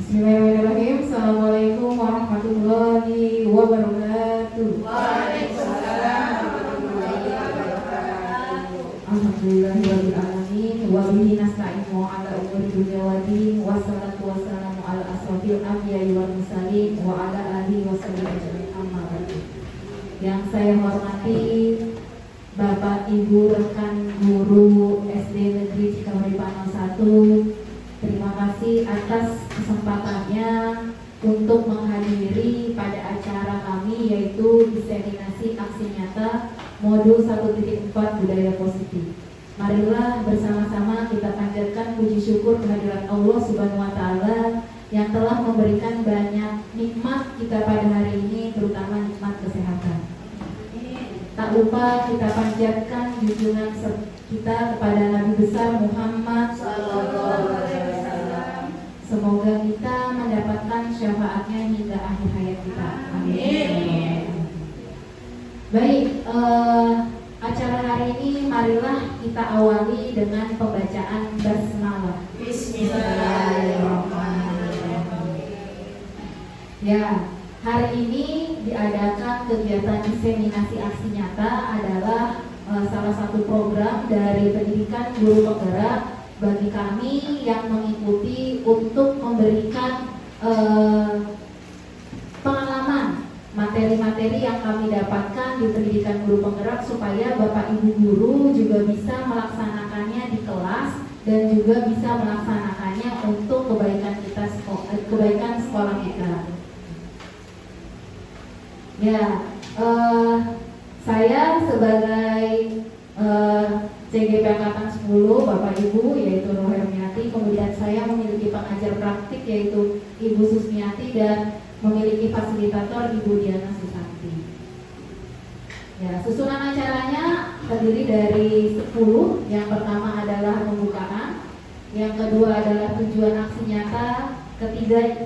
Bismillahirrahmanirrahim. Assalamualaikum warahmatullahi wabarakatuh. Waalaikumsalam warahmatullahi wabarakatuh. Alhamdulillahirabbil alamin wa bihi nasta'inu ala umuri dunya wa din wassalatu wassalamu ala asrofil anbiya'i wal mursalin wa ala alihi washabihi ajmain amma ba'du. Yang saya hormati Bapak Ibu rekan guru SD Negeri Cikamari Panau 1, terima kasih atas kesempatannya untuk menghadiri pada acara kami yaitu diseminasi aksi nyata modul 1.4 budaya positif. Marilah bersama-sama kita panjatkan puji syukur kehadirat Allah Subhanahu wa taala yang telah memberikan banyak nikmat kita pada hari ini, terutama nikmat kesehatan. Tak lupa kita panjatkan junjungan kita kepada Nabi besar Muhammad SAW. Semoga kita mendapatkan syafaatnya hingga akhir hayat kita. Amin. Baik, acara hari ini marilah kita awali dengan pembacaan basmalah. Bismillahirrahmanirrahim. Ya, hari ini diadakan kegiatan diseminasi aksi nyata adalah salah satu program dari pendidikan guru penggerak bagi kami yang mengikuti untuk memberikan pengalaman materi-materi yang kami dapatkan di pendidikan guru penggerak supaya Bapak Ibu guru juga bisa melaksanakannya di kelas dan juga bisa melaksanakannya untuk kebaikan kita, kebaikan sekolah kita. Ya, saya sebagai CGP Angkatan 10 Bapak Ibu yaitu Nur Hermiati, kemudian saya memiliki pengajar praktik yaitu Ibu Susmiati dan memiliki fasilitator Ibu Diana Susanti. Ya, susunan acaranya terdiri dari 10. Yang pertama adalah pembukaan, yang kedua adalah tujuan aksi nyata, ketiga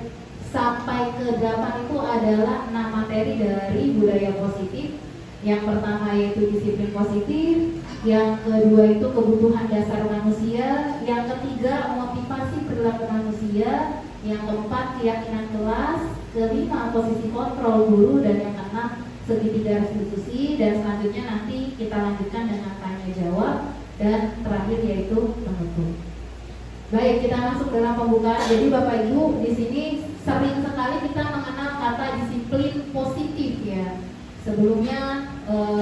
sampai ke 8 itu adalah 6 materi dari budaya positif. Yang pertama yaitu disiplin positif, yang kedua itu kebutuhan dasar manusia, yang ketiga motivasi perilaku manusia, yang keempat keyakinan kelas, kelima posisi kontrol guru, dan yang keenam segitiga restitusi, dan selanjutnya nanti kita lanjutkan dengan tanya jawab, dan terakhir yaitu penutup. Baik, kita masuk dalam pembukaan. Jadi Bapak Ibu di sini sering sekali kita mengenal kata disiplin positif ya. Sebelumnya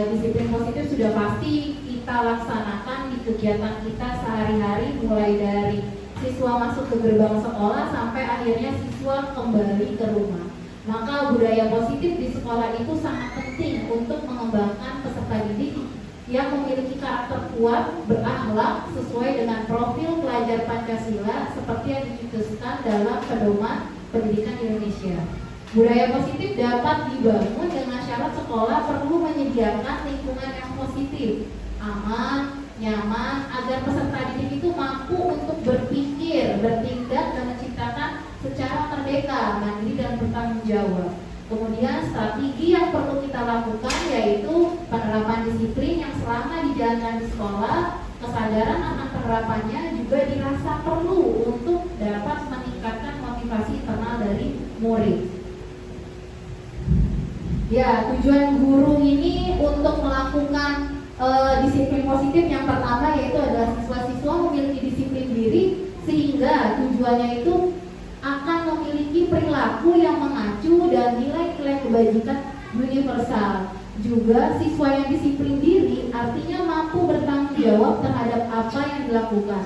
disiplin positif sudah pasti kita laksanakan di kegiatan kita sehari-hari, mulai dari siswa masuk ke gerbang sekolah sampai akhirnya siswa kembali ke rumah. Maka budaya positif di sekolah itu sangat penting untuk mengembangkan peserta didik yang memiliki karakter kuat, berakhlak sesuai dengan profil pelajar Pancasila seperti yang dicetuskan dalam Pedoman Pendidikan Indonesia. Budaya positif dapat dibangun dengan syarat sekolah perlu menyediakan lingkungan yang positif, aman, nyaman, agar peserta didik itu mampu untuk berpikir, bertindak, dan menciptakan secara merdeka, mandiri, dan bertanggung jawab. Kemudian strategi yang perlu kita lakukan yaitu penerapan disiplin yang selama dijalankan di sekolah, kesadaran akan penerapannya juga dirasa perlu untuk dapat meningkatkan motivasi internal dari murid. Ya, tujuan guru ini untuk melakukan disiplin positif yang pertama yaitu adalah siswa-siswa memiliki disiplin diri sehingga tujuannya itu akan memiliki perilaku yang mengacu dan nilai-nilai kebajikan universal. Juga siswa yang disiplin diri artinya mampu bertanggung jawab terhadap apa yang dilakukan.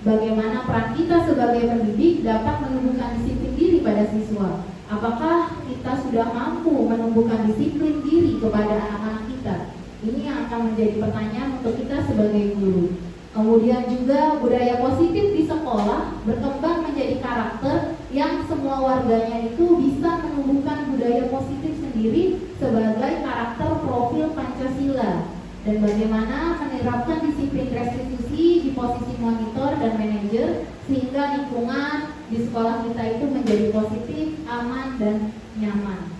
Bagaimana peran kita sebagai pendidik dapat menumbuhkan disiplin diri pada siswa? Apakah kita sudah mampu menumbuhkan disiplin diri kepada anak-anak kita? Ini yang akan menjadi pertanyaan untuk kita sebagai guru. Kemudian juga budaya positif di sekolah berkembang menjadi karakter yang semua warganya itu bisa menumbuhkan budaya positif sendiri sebagai karakter profil Pancasila. Dan bagaimana menerapkan disiplin restitusi di posisi monitor dan manajer sehingga lingkungan di sekolah kita itu menjadi positif, aman, dan nyaman.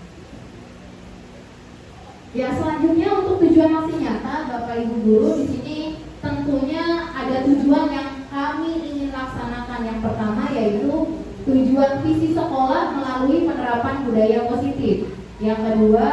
Ya, selanjutnya untuk tujuan aksi nyata, Bapak Ibu guru di sini tentunya ada tujuan yang kami ingin laksanakan. Yang pertama yaitu tujuan tujuan visi sekolah melalui penerapan budaya positif. Yang kedua,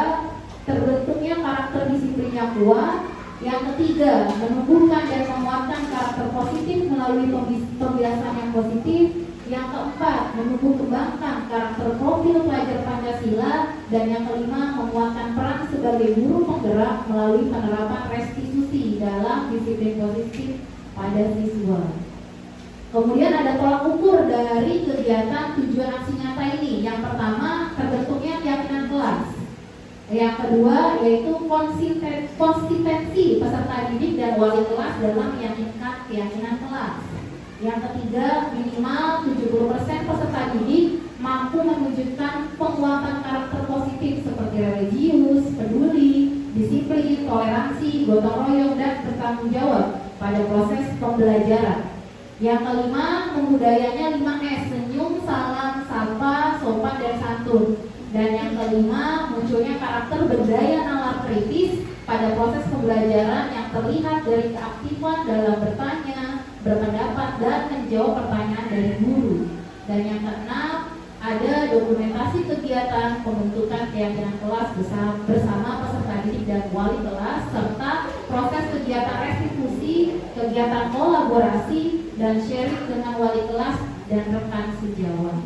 terbentuknya karakter disiplin yang kuat. Yang ketiga, menumbuhkan dan menguatkan karakter positif melalui pembiasan yang positif. Yang keempat, menumbuh kembangkan karakter profil pelajar Pancasila. Dan yang kelima, menguatkan peran sebagai guru penggerak melalui penerapan restitusi dalam disiplin positif pada siswa. Kemudian ada tolak ukur dari kegiatan tujuan aksi nyata ini. Yang pertama, terbentuknya keyakinan kelas. Yang kedua, yaitu konsistensi peserta didik dan wali kelas dalam meyakinkan keyakinan kelas. Yang ketiga, minimal 70% peserta didik mampu mewujudkan penguatan karakter positif seperti religius, peduli, disiplin, toleransi, gotong royong, dan bertanggung jawab pada proses pembelajaran. Yang kelima, pembudayanya 5S, senyum, salam, sapa, sopan, dan santun. Dan yang kelima, munculnya karakter berdaya nalar kritis pada proses pembelajaran yang terlihat dari keaktifan dalam bertanya, berpendapat, dan menjawab pertanyaan dari guru. Dan yang keenam, ada dokumentasi kegiatan pembentukan keyakinan kelas bersama peserta didik dan wali kelas, serta proses kegiatan restitusi, kegiatan kolaborasi, dan sharing dengan wali kelas dan rekan sejawat.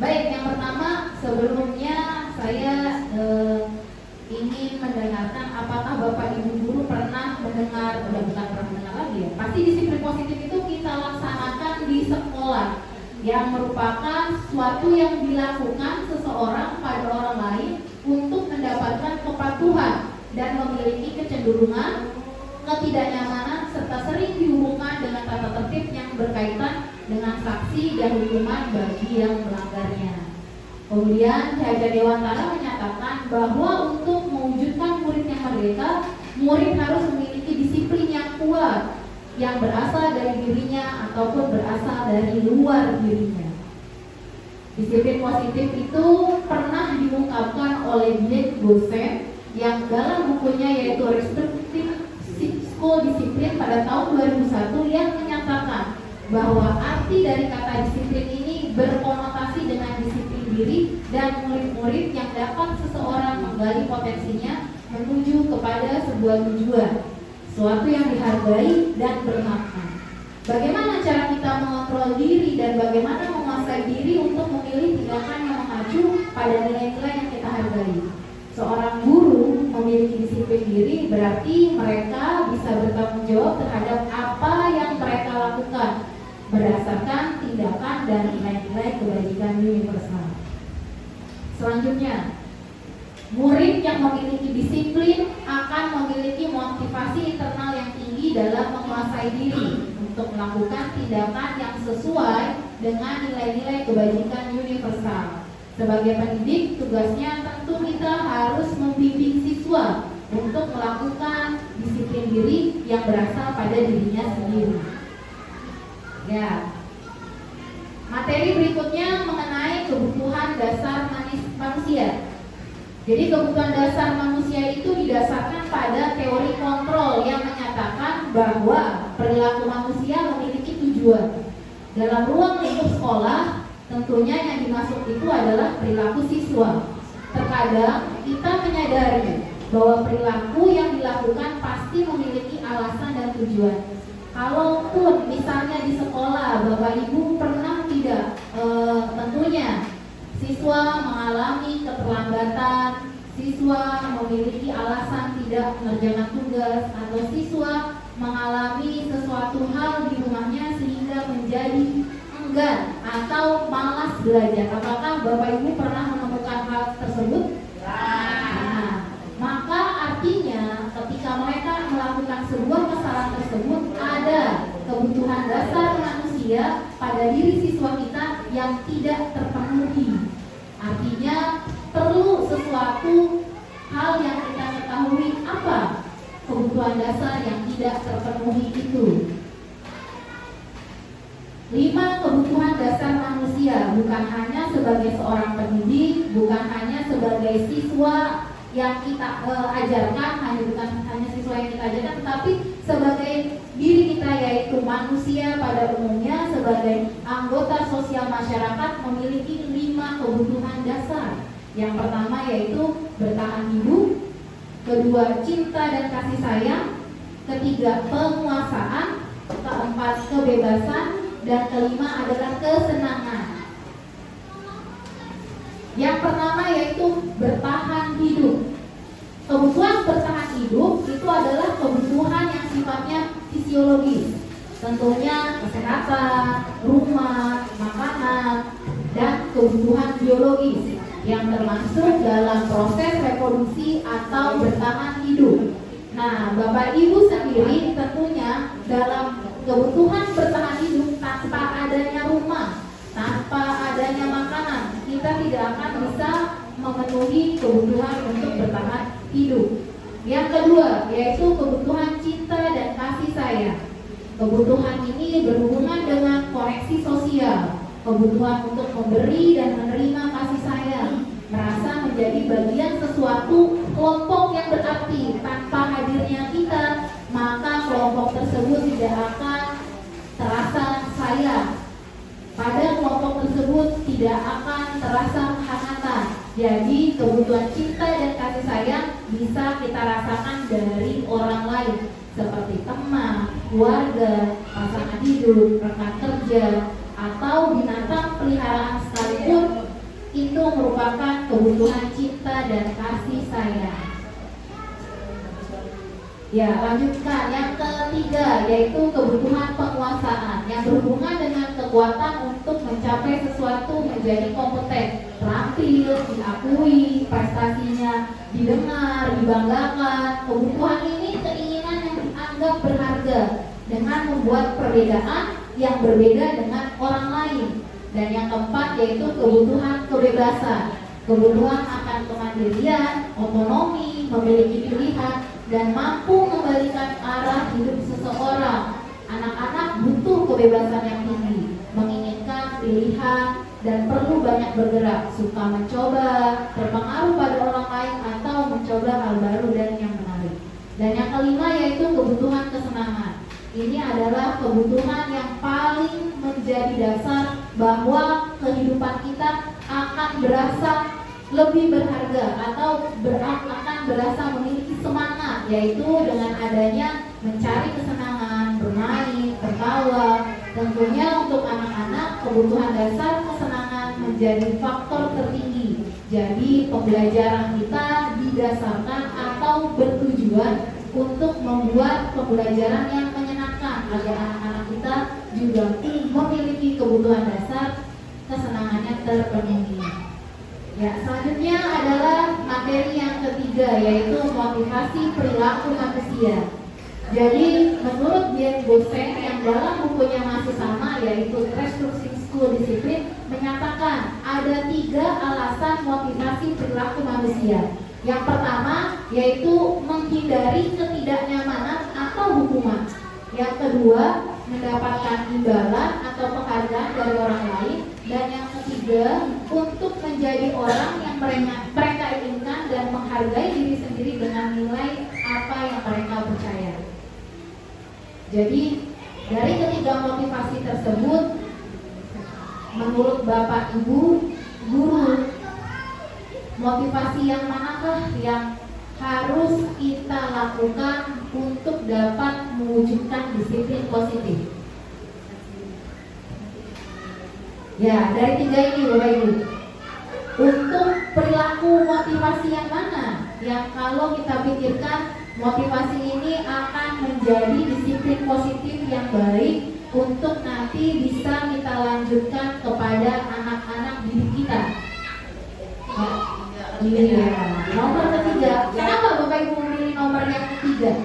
Baik, yang pertama, sebelumnya saya ingin mendengarkan apakah Bapak Ibu guru pernah mendengar, bukan pernah mendengar lagi ya, pasti disiplin positif itu kita laksanakan di sekolah, yang merupakan suatu yang dilakukan seseorang pada orang lain untuk mendapatkan kepatuhan dan memiliki kecenderungan, ketidaknyamanan, serta sering dihubungkan dengan tata tertib yang berkaitan dengan sanksi dan hukuman bagi yang melanggarnya. Kemudian Ki Hajar Dewantara menyatakan bahwa untuk mewujudkan murid yang merdeka, murid harus memiliki disiplin yang kuat yang berasal dari dirinya ataupun berasal dari luar dirinya. Disiplin positif itu pernah diungkapkan oleh Dick Gosen yang dalam bukunya yaitu Restrictive School Discipline pada tahun 2001 yang menyatakan bahwa arti dari kata disiplin ini berkonotasi dengan disiplin diri dan murid-murid yang dapat seseorang menggali potensinya menuju kepada sebuah tujuan, suatu yang dihargai dan bermakna. Bagaimana cara kita mengontrol diri dan bagaimana menguasai diri untuk memilih tindakan yang mengacu pada nilai-nilai yang kita hargai. Seorang guru memiliki disiplin diri berarti mereka bisa bertanggung jawab terhadap apa yang mereka lakukan berdasarkan tindakan dan nilai-nilai kebajikan universal. Selanjutnya, murid yang memiliki disiplin akan memiliki motivasi internal yang tinggi dalam menguasai diri untuk melakukan tindakan yang sesuai dengan nilai-nilai kebajikan universal. Sebagai pendidik, tugasnya tentu kita harus membimbing siswa untuk melakukan disiplin diri yang berasal pada dirinya sendiri. Ya, materi berikutnya mengenai kebutuhan dasar manusia. Jadi kebutuhan dasar manusia itu didasarkan pada teori kontrol yang menyatakan bahwa perilaku manusia memiliki tujuan. Dalam ruang lingkup sekolah, tentunya yang dimaksud itu adalah perilaku siswa. Terkadang kita menyadari bahwa perilaku yang dilakukan pasti memiliki alasan dan tujuan. Kalaupun misalnya di sekolah Bapak Ibu pernah tidak tentunya siswa mengalami keterlambatan, siswa memiliki alasan tidak mengerjakan tugas, atau siswa mengalami sesuatu hal di rumahnya sehingga menjadi enggan atau malas belajar. Apakah Bapak Ibu pernah menemukan hal tersebut? Nah, maka artinya ketika mereka melakukan sebuah kesalahan tersebut, ada kebutuhan dasar manusia pada diri siswa kita yang tidak terpenuhi. Artinya perlu sesuatu hal yang kita ketahui apa kebutuhan dasar yang tidak terpenuhi itu. 5 kebutuhan dasar manusia, bukan hanya sebagai seorang pendidik, bukan hanya sebagai siswa yang kita ajarkan, bukan hanya siswa yang kita ajarkan, tetapi sebagai diri kita, yaitu manusia pada umumnya sebagai anggota sosial masyarakat memiliki 5 kebutuhan dasar. Yang pertama yaitu bertahan hidup, kedua cinta dan kasih sayang, ketiga penguasaan, keempat kebebasan, dan kelima adalah kesenangan. Yang pertama yaitu bertahan hidup. Kebutuhan bertahan hidup itu adalah kebutuhan yang sifatnya fisiologis. Tentunya kesehatan, rumah, makanan, dan kebutuhan biologis yang termasuk dalam proses reproduksi atau bertahan hidup. Nah, Bapak Ibu sendiri tentunya dalam kebutuhan bertahan hidup tanpa adanya rumah, tanpa adanya makanan, kita tidak akan bisa memenuhi kebutuhan untuk bertahan hidup. Yang kedua yaitu kebutuhan cinta dan kasih sayang. Kebutuhan ini berhubungan dengan koneksi sosial, kebutuhan untuk memberi dan menerima kasih sayang, merasa menjadi bagian sesuatu kelompok yang berarti. Tanpa hadirnya kita, maka kelompok tersebut tidak akan terasa sayang. Pada kelompok tersebut tidak akan terasa kehangatan. Jadi kebutuhan cinta dan kasih sayang bisa kita rasakan dari orang lain, seperti teman, keluarga, pasangan hidup, rekan kerja, atau binatang peliharaan sekalipun. Itu merupakan kebutuhan cinta dan kasih sayang. Ya, lanjutkan. Yang ketiga yaitu kebutuhan penguasaan yang berhubungan dengan kekuatan untuk mencapai sesuatu, menjadi kompeten, terampil, diakui, prestasinya didengar, dibanggakan. Kebutuhan ini keinginan yang dianggap berharga dengan membuat perbedaan yang berbeda dengan orang lain. Dan yang keempat yaitu kebutuhan kebebasan, kebutuhan akan kemandirian, otonomi, memiliki pilihan, dan mampu membalikan arah hidup seseorang. Anak-anak butuh kebebasan yang tinggi, menginginkan pilihan, dan perlu banyak bergerak, suka mencoba, terpengaruh pada orang lain, atau mencoba hal baru dan yang menarik. Dan yang kelima yaitu kebutuhan kesenangan. Ini adalah kebutuhan yang paling menjadi dasar bahwa kehidupan kita akan berasa lebih berharga atau akan berasa memiliki semangat, yaitu dengan adanya mencari kesenangan, bermain, tertawa. Tentunya untuk anak-anak kebutuhan dasar kesenangan menjadi faktor tertinggi. Jadi pembelajaran kita didasarkan atau bertujuan untuk membuat pembelajaran yang menyenangkan agar anak-anak kita juga memiliki kebutuhan dasar kesenangannya terpenuhi. Ya, selanjutnya adalah materi yang ketiga yaitu motivasi perilaku manusia. Jadi menurut Dian Bose yang dalam bukunya masih sama yaitu Restructuring School Discipline menyatakan ada 3 alasan motivasi perilaku manusia. Yang pertama yaitu menghindari ketidaknyamanan atau hukuman. Yang kedua mendapatkan imbalan atau penghargaan dari orang lain. Dan yang ketiga untuk menjadi orang yang mereka inginkan dan menghargai diri sendiri dengan nilai apa yang mereka percaya. Jadi dari ketiga motivasi tersebut, menurut Bapak Ibu guru, motivasi yang manakah yang harus kita lakukan untuk dapat mewujudkan disiplin positif? Ya, dari 3 ini Bapak Ibu. Untuk perilaku motivasi yang mana? Yang kalau kita pikirkan motivasi ini akan menjadi disiplin positif yang baik untuk nanti bisa kita lanjutkan kepada anak-anak didik kita. Iya, nomor ketiga. Kenapa Bapak Ibu memilih nomor yang ketiga?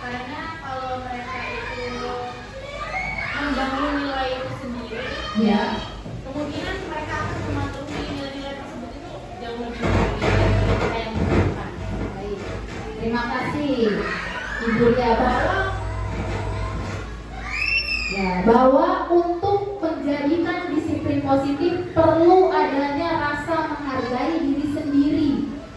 Karena kalau mereka itu membangun nilai itu sendiri, Ya, kemungkinan mereka akan mematuhi nilai-nilai tersebut itu jauh lebih baik dari mereka yang bukan. baik. Terima kasih Ibu Lia. Bahwa untuk menjadikan disiplin positif perlu adanya rasa menghargai diri sendiri.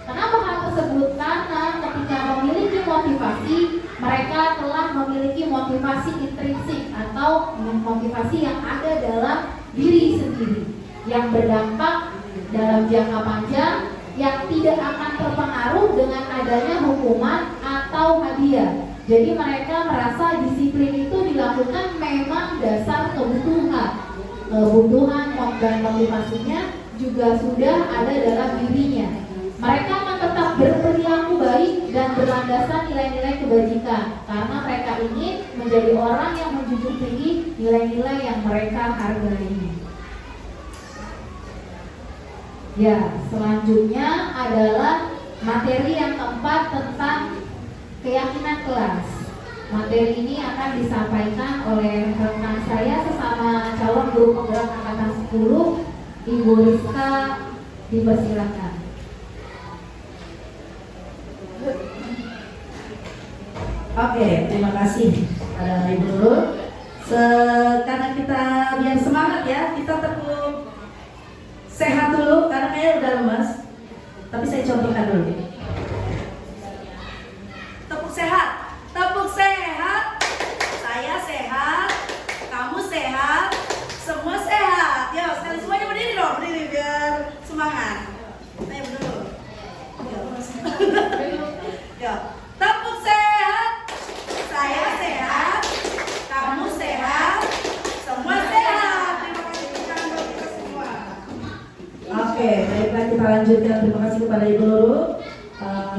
Kenapa hal tersebut? Karena ketika memiliki motivasi, mereka telah memiliki motivasi intrinsik atau motivasi yang ada dalam diri sendiri yang berdampak dalam jangka panjang yang tidak akan terpengaruh dengan adanya hukuman atau hadiah. Jadi mereka merasa disiplin itu dilakukan memang dasar kebutuhan. Kebutuhan dan motivasinya juga sudah ada dalam dirinya. Mereka akan tetap berperilaku baik dan berlandaskan nilai-nilai kebajikan karena mereka ingin menjadi orang yang menjunjung tinggi nilai-nilai yang mereka hargai. Ya, selanjutnya adalah materi yang keempat tentang keyakinan kelas. Materi ini akan disampaikan oleh rekan saya sesama calon guru penggerak angkatan 10, Ibu Rizka, dipersilakan. Oke, terima kasih pada Ibu Nurul. Karena kita biar semangat ya, kita tepuk sehat dulu karena kayaknya udah lemas. Tapi saya contohkan dulu. Tepuk sehat, tepuk sehat. Saya sehat, kamu sehat, semua sehat. Yo, sekali semuanya berdiri dong, berdiri biar semangat. Ayo dulu. Yo, tepuk sehat. Saya sehat, kamu sehat, semua sehat. Terima kasih buat kita semua. Oke, baiklah kita lanjutkan. Terima kasih kepada Ibu Nurul.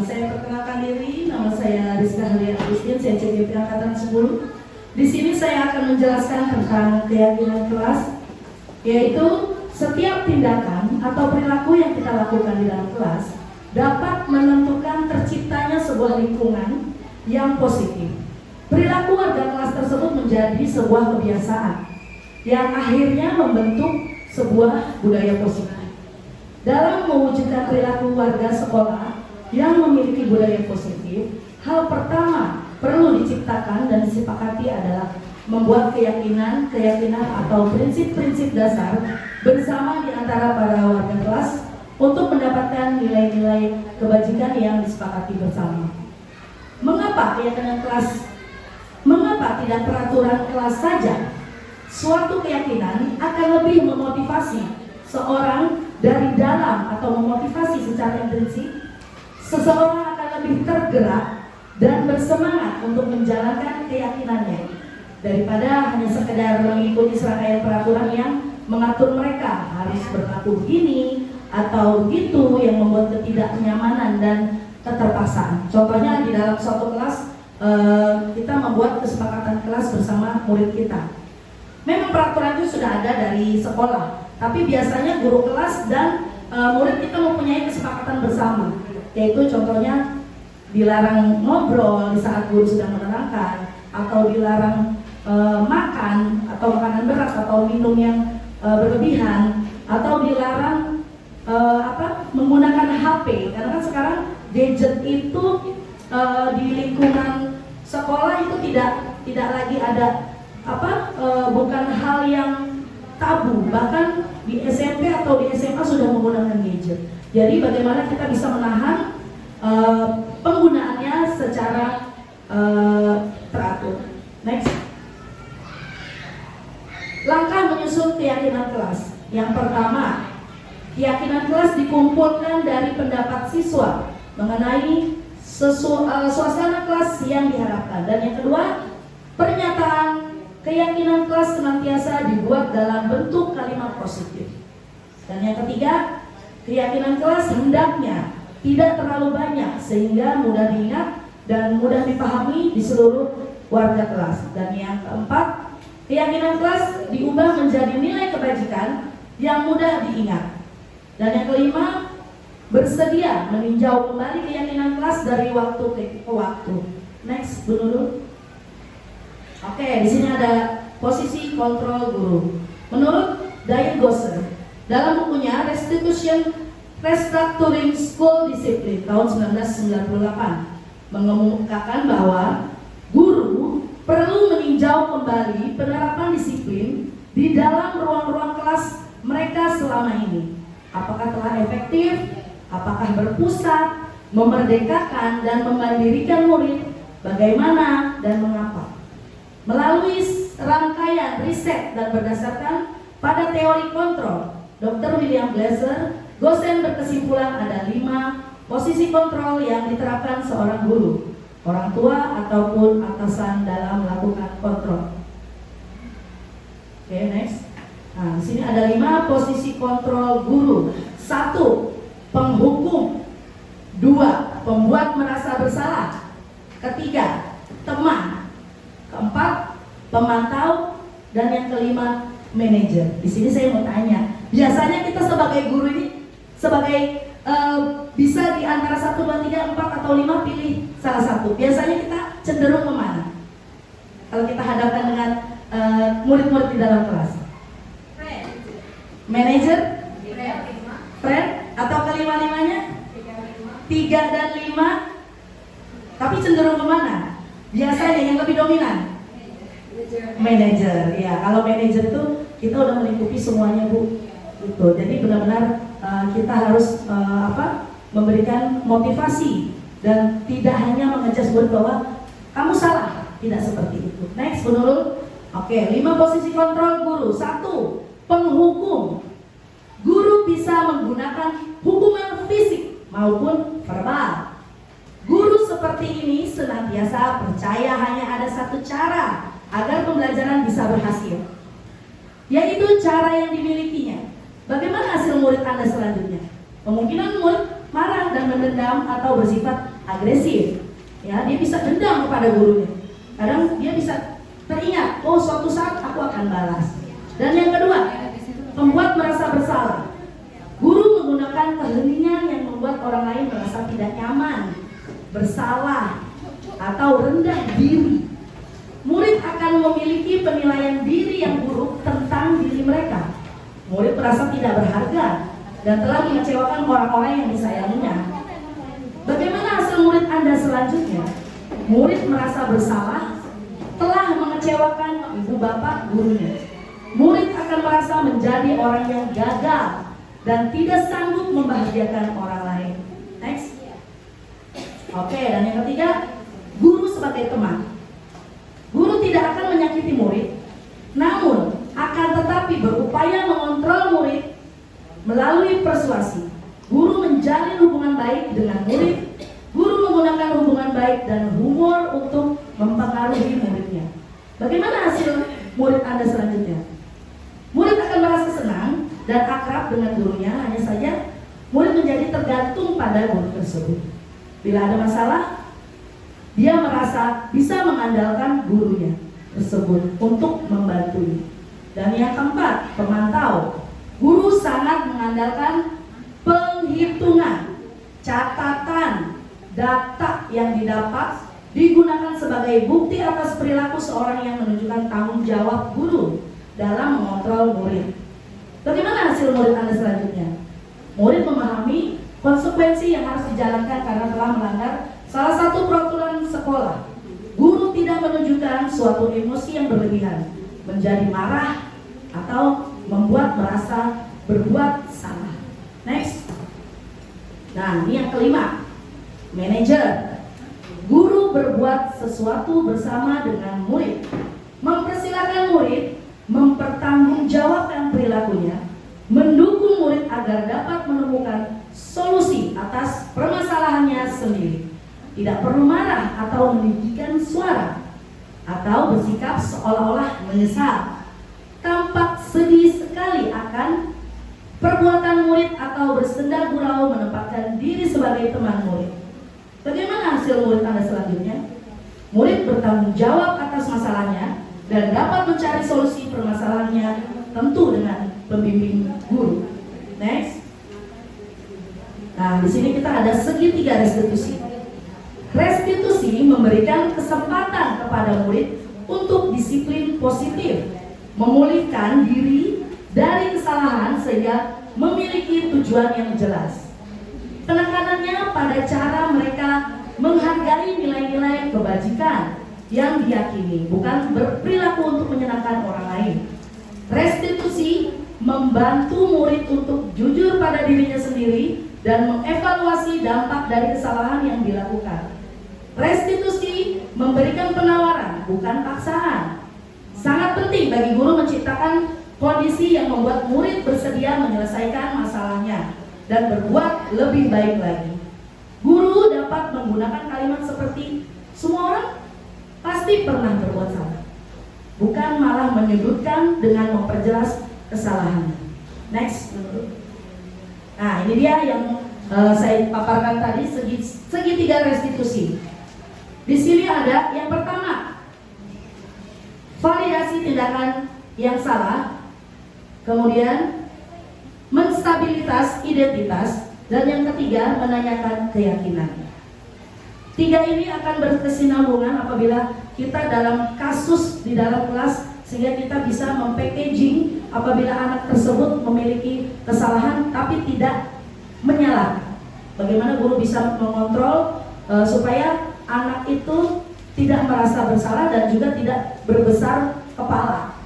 Saya perkenalkan diri, nama saya Rizka Halia Agustin, saya CGP Angkatan 10. Di sini saya akan menjelaskan tentang keyakinan kelas, yaitu setiap tindakan atau perilaku yang kita lakukan di dalam kelas dapat menentukan terciptanya sebuah lingkungan yang positif. Perilaku warga kelas tersebut menjadi sebuah kebiasaan yang akhirnya membentuk sebuah budaya positif. Dalam mewujudkan perilaku warga sekolah yang memiliki budaya positif, hal pertama perlu diciptakan dan disepakati adalah membuat keyakinan atau prinsip-prinsip dasar bersama di antara para warga kelas untuk mendapatkan nilai-nilai kebajikan yang disepakati bersama. Mengapa keyakinan kelas? Mengapa tidak peraturan kelas saja? Suatu keyakinan akan lebih memotivasi seorang dari dalam atau memotivasi secara intrinsik. Seseorang akan lebih tergerak dan bersemangat untuk menjalankan keyakinannya daripada hanya sekedar mengikuti serangkaian peraturan yang mengatur mereka harus berlaku begini atau begitu yang membuat ketidaknyamanan dan keterpaksaan. Contohnya di dalam suatu kelas kita membuat kesepakatan kelas bersama murid kita. Memang peraturan itu sudah ada dari sekolah, tapi biasanya guru kelas dan murid kita mempunyai kesepakatan bersama, yaitu contohnya dilarang ngobrol di saat guru sedang menerangkan, atau dilarang makan atau makanan berat atau minum yang berlebihan, atau dilarang menggunakan HP, karena kan sekarang gadget itu di lingkungan sekolah itu tidak lagi ada bukan hal yang tabu, bahkan di SMP atau di SMA sudah menggunakan gadget. Jadi bagaimana kita bisa menahan penggunaannya secara teratur. Next. Langkah menyusun keyakinan kelas. Yang pertama, keyakinan kelas dikumpulkan dari pendapat siswa mengenai suasana kelas yang diharapkan. Dan yang kedua, pernyataan keyakinan kelas senantiasa dibuat dalam bentuk kalimat positif. Dan yang ketiga, keyakinan kelas hendaknya tidak terlalu banyak sehingga mudah diingat dan mudah dipahami di seluruh warga kelas. Dan yang keempat, keyakinan kelas diubah menjadi nilai kebajikan yang mudah diingat. Dan yang kelima, bersedia meninjau kembali keyakinan kelas dari waktu ke waktu. Next, Bu Nurul. Oke, di sini ada posisi kontrol guru. Menurut Diane Gosser, dalam bukunya Restructuring School Discipline tahun 1998 mengemukakan bahwa guru perlu meninjau kembali penerapan disiplin di dalam ruang-ruang kelas mereka selama ini. Apakah telah efektif? Apakah berpusat, memerdekakan dan memandirikan murid bagaimana dan mengapa. Melalui rangkaian riset dan berdasarkan pada teori kontrol, Dr. William Glasser, dosen berkesimpulan ada 5 posisi kontrol yang diterapkan seorang guru, orang tua ataupun atasan dalam melakukan kontrol. Oke, next. Nah, di sini ada 5 posisi kontrol guru. 1. Penghukum. 2. Pembuat merasa bersalah. 3. Teman. 4. Pemantau. Dan yang kelima, manajer. Di sini saya mau tanya, biasanya kita sebagai guru ini sebagai bisa di antara 1, 2, 3, 4 atau 5 pilih salah satu. Biasanya kita cenderung kemana? Kalau kita hadapkan dengan murid-murid di dalam kelas. Manager? Friend? Atau kelima-limanya? 3 dan 5. Tapi cenderung kemana? Biasanya yang lebih dominan? Manager. Ya, kalau manager itu kita udah melingkupi semuanya, Bu. Gitu. Jadi benar-benar kita harus memberikan motivasi dan tidak hanya mengejas murid bahwa kamu salah. Tidak seperti itu. Next, Bu Nurul. Oke, 5 posisi kontrol guru. 1. Penghukum. Guru bisa menggunakan hukuman fisik maupun verbal. Guru seperti ini senantiasa percaya hanya ada satu cara agar pembelajaran bisa berhasil, yaitu cara yang dimilikinya. Bagaimana hasil murid Anda selanjutnya? Kemungkinan murid marah dan mendendam atau bersifat agresif. Ya, dia bisa dendam kepada gurunya. Kadang dia bisa teringat, oh suatu saat aku akan balas. Dan yang kedua, membuat merasa bersalah. Guru menggunakan keheningan yang membuat orang lain merasa tidak nyaman, bersalah, atau rendah diri. Murid akan memiliki penilaian diri yang buruk tentang diri mereka. Murid merasa tidak berharga dan telah mengecewakan orang-orang yang disayanginya. Bagaimana hasil murid Anda selanjutnya? Murid merasa bersalah, telah mengecewakan ibu bapak gurunya. Murid akan merasa menjadi orang yang gagal dan tidak sanggup membahagiakan orang lain. Next. Oke, dan yang ketiga, guru sebagai teman. Guru tidak akan menyakiti murid, namun akan tetapi berupaya mengontrol murid melalui persuasi. Guru menjalin hubungan baik dengan murid. Guru menggunakan hubungan baik dan humor untuk mempengaruhi muridnya. Bagaimana hasil murid Anda selanjutnya? Murid akan merasa senang dan akrab dengan gurunya, hanya saja murid menjadi tergantung pada guru tersebut. Bila ada masalah, dia merasa bisa mengandalkan gurunya tersebut untuk membantunya. Dan yang keempat, pemantau. Guru sangat mengandalkan penghitungan, catatan, data yang didapat digunakan sebagai bukti atas perilaku seorang yang menunjukkan tanggung jawab guru dalam mengontrol murid. Bagaimana hasil murid Anda selanjutnya? Murid memahami konsekuensi yang harus dijalankan karena telah melanggar salah satu peraturan sekolah. Guru tidak menunjukkan suatu emosi yang berlebihan, menjadi marah atau membuat merasa berbuat salah. Next. Nah, ini yang kelima, manajer. Guru berbuat sesuatu bersama dengan murid, mempersilahkan murid mempertanggungjawabkan perilakunya, mendukung murid agar dapat menemukan solusi atas permasalahannya sendiri. Tidak perlu marah atau meninggikan suara atau bersikap seolah-olah menyesal. Tampak sedih sekali akan perbuatan murid atau bersenda gurau menempatkan diri sebagai teman murid. Bagaimana hasil murid Anda selanjutnya? Murid bertanggung jawab atas masalahnya dan dapat mencari solusi permasalahannya, tentu dengan pembimbing guru. Next. Nah, di sini kita ada segitiga restitusi. Restitusi memberikan kesempatan kepada murid untuk disiplin positif, memulihkan diri dari kesalahan sehingga memiliki tujuan yang jelas. Penekanannya pada cara mereka menghargai nilai-nilai kebajikan yang diyakini, bukan berperilaku untuk menyenangkan orang lain. Restitusi membantu murid untuk jujur pada dirinya sendiri dan mengevaluasi dampak dari kesalahan yang dilakukan. Restitusi memberikan penawaran, bukan paksaan. Sangat penting bagi guru menciptakan kondisi yang membuat murid bersedia menyelesaikan masalahnya dan berbuat lebih baik lagi. Guru dapat menggunakan kalimat seperti, semua orang pasti pernah berbuat salah, bukan malah menyudutkan dengan memperjelas kesalahannya. Next. Nah, ini dia yang saya paparkan tadi, segitiga restitusi. Di sini ada yang pertama, validasi tindakan yang salah, kemudian menstabilitas identitas, dan yang ketiga menanyakan keyakinan. Tiga ini akan berkesinambungan apabila kita dalam kasus di dalam kelas, sehingga kita bisa mempackaging apabila anak tersebut memiliki kesalahan tapi tidak menyalahkan. Bagaimana guru bisa mengontrol supaya anak itu tidak merasa bersalah dan juga tidak berbesar kepala.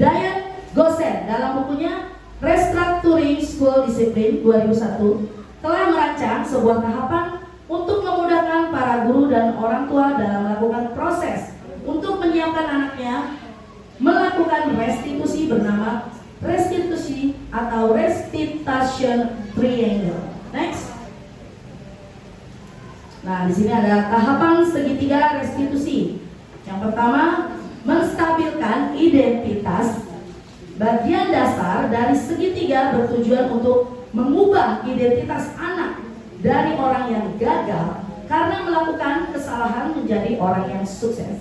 Diane Gosen dalam bukunya Restructuring School Discipline 2001 telah merancang sebuah tahapan untuk memudahkan para guru dan orang tua dalam melakukan proses untuk menyiapkan anaknya melakukan restitusi bernama restitusi atau restitution triangle. Next. Nah, di sini ada tahapan segitiga restitusi. Yang pertama, menstabilkan identitas. Bagian dasar dari segitiga bertujuan untuk mengubah identitas anak dari orang yang gagal karena melakukan kesalahan menjadi orang yang sukses.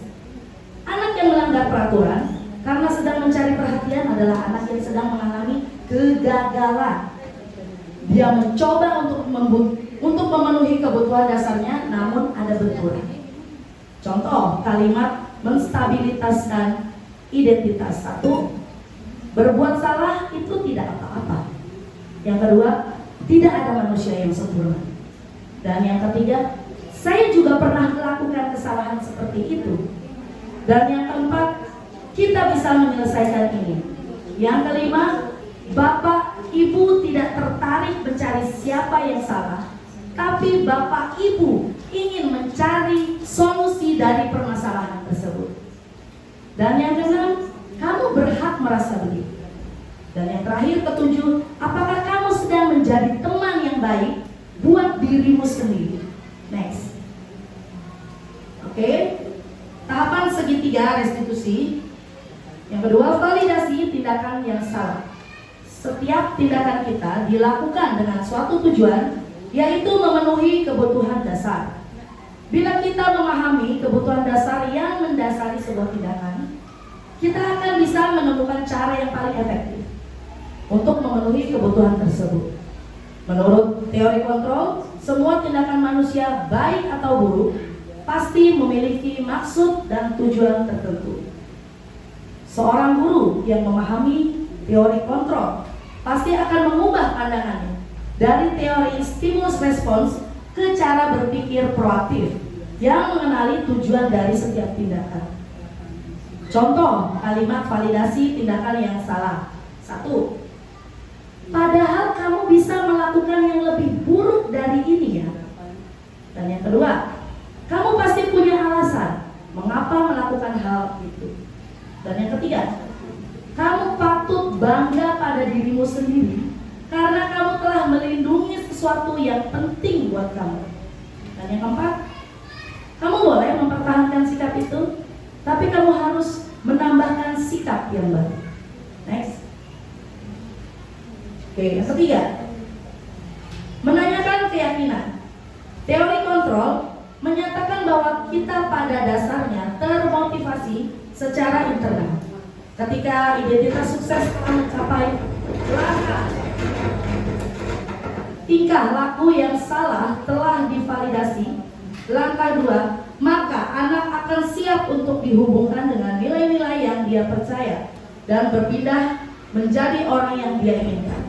Anak yang melanggar peraturan karena sedang mencari perhatian adalah anak yang sedang mengalami kegagalan. Dia mencoba untuk memenuhi kebutuhan dasarnya, namun ada benturan. Contoh kalimat menstabilitaskan identitas. Satu, berbuat salah itu tidak apa-apa. Yang kedua, tidak ada manusia yang sempurna. Dan yang ketiga, saya juga pernah melakukan kesalahan seperti itu. Dan yang keempat, kita bisa menyelesaikan ini. Yang kelima, Bapak Ibu tidak tertarik mencari siapa yang salah, tapi Bapak Ibu ingin mencari solusi dari permasalahan tersebut. Dan yang keenam, kamu berhak merasa begitu. Dan yang terakhir, ketujuh, apakah kamu sedang menjadi teman yang baik buat dirimu sendiri? Next. Oke. Tahapan segitiga restitusi. Yang kedua, validasi tindakan yang salah. Setiap tindakan kita dilakukan dengan suatu tujuan, yaitu memenuhi kebutuhan dasar. Bila kita memahami kebutuhan dasar yang mendasari sebuah tindakan, kita akan bisa menemukan cara yang paling efektif untuk memenuhi kebutuhan tersebut. Menurut teori kontrol, semua tindakan manusia baik atau buruk pasti memiliki maksud dan tujuan tertentu. Seorang guru yang memahami teori kontrol pasti akan mengubah pandangannya dari teori stimulus respons ke cara berpikir proaktif yang mengenali tujuan dari setiap tindakan. Contoh kalimat validasi tindakan yang salah. Satu, padahal kamu bisa melakukan yang lebih buruk dari ini ya. Dan yang kedua, kamu pasti punya alasan mengapa melakukan hal itu. Dan yang ketiga, kamu patut bangga pada dirimu sendiri karena kamu telah melindungi sesuatu yang penting buat kamu. Dan yang keempat, kamu boleh mempertahankan sikap itu, tapi kamu harus menambahkan sikap yang baru. Next. Oke, yang ketiga, menanyakan keyakinan. Teori kontrol menyatakan bahwa kita pada dasarnya termotivasi secara internal. Ketika identitas sukses telah mencapai tingkah laku yang salah telah divalidasi, langkah 2, maka anak akan siap untuk dihubungkan dengan nilai-nilai yang dia percaya dan berpindah menjadi orang yang dia inginkan.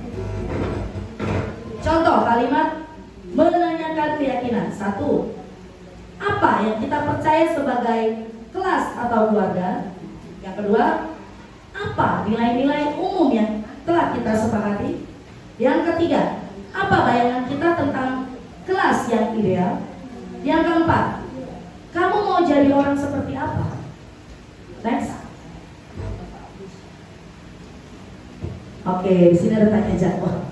Contoh kalimat menanyakan keyakinan. 1, apa yang kita percaya sebagai kelas atau keluarga. Yang kedua, apa nilai-nilai umum yang telah kita sepakati. Yang ketiga, apa bayangan kita tentang kelas yang ideal. Yang keempat, kamu mau jadi orang seperti apa? Next. Oke, di sini ada tanya jawab.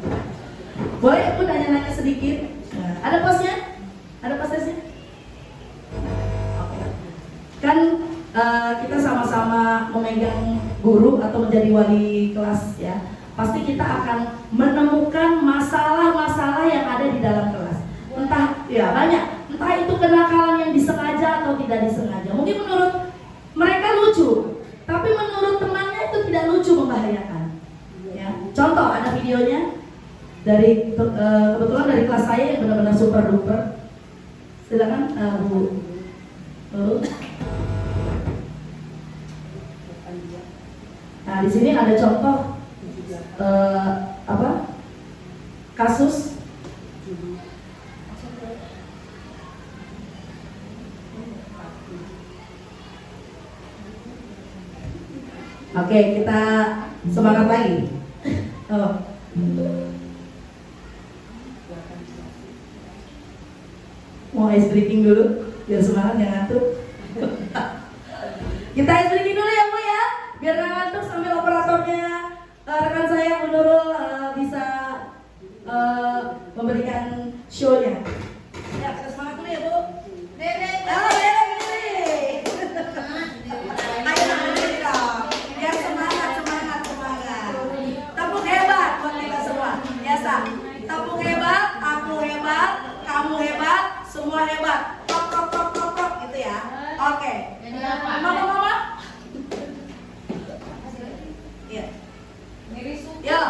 Boleh aku nanya-nanya sedikit? Nah, ada posnya? Ada posnya? Oke. Kan kita sama-sama memegang guru atau menjadi wali kelas ya. Pasti kita akan menemukan masalah-masalah yang ada di dalam kelas. Entah ya banyak, entah itu kenakalan yang disengaja atau tidak disengaja. Mungkin menurut mereka lucu, tapi menurut temannya itu tidak lucu, membahayakan. Ya. Contoh ada videonya dari kebetulan dari kelas saya yang benar-benar super duper. Silakan Bu. Nah di sini ada contoh kasus Oke, kita semangat lagi. Oh. Mau ice breaking dulu, biar semangat nggak ngantuk. Kita ice breaking dulu ya Bu ya, biar nggak ngantuk sambil operatornya rekan saya Bu Nurul bisa memberikan show-nya. Ya, kita semangat dulu ya Bu. Bebe. Ayo berdiri dong. Biar semangat. Tepuk hebat buat kita semua. Biasa. Tepuk hebat, aku hebat, kamu hebat, semua hebat. Tok gitu ya. Oke. Mama. Iya. Yo.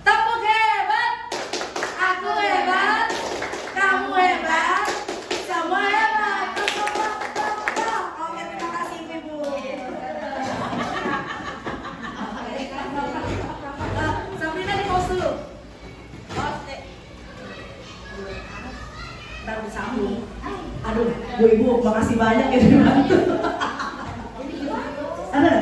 Tepuk hebat. Aku hebat, kamu hebat, semua hebat. Tok. Oke, terima kasih Ibu. Sabrina di pause dulu. Ntar disambung. Aduh, Bu Ibu, makasih banyak ya dibantu. Ada?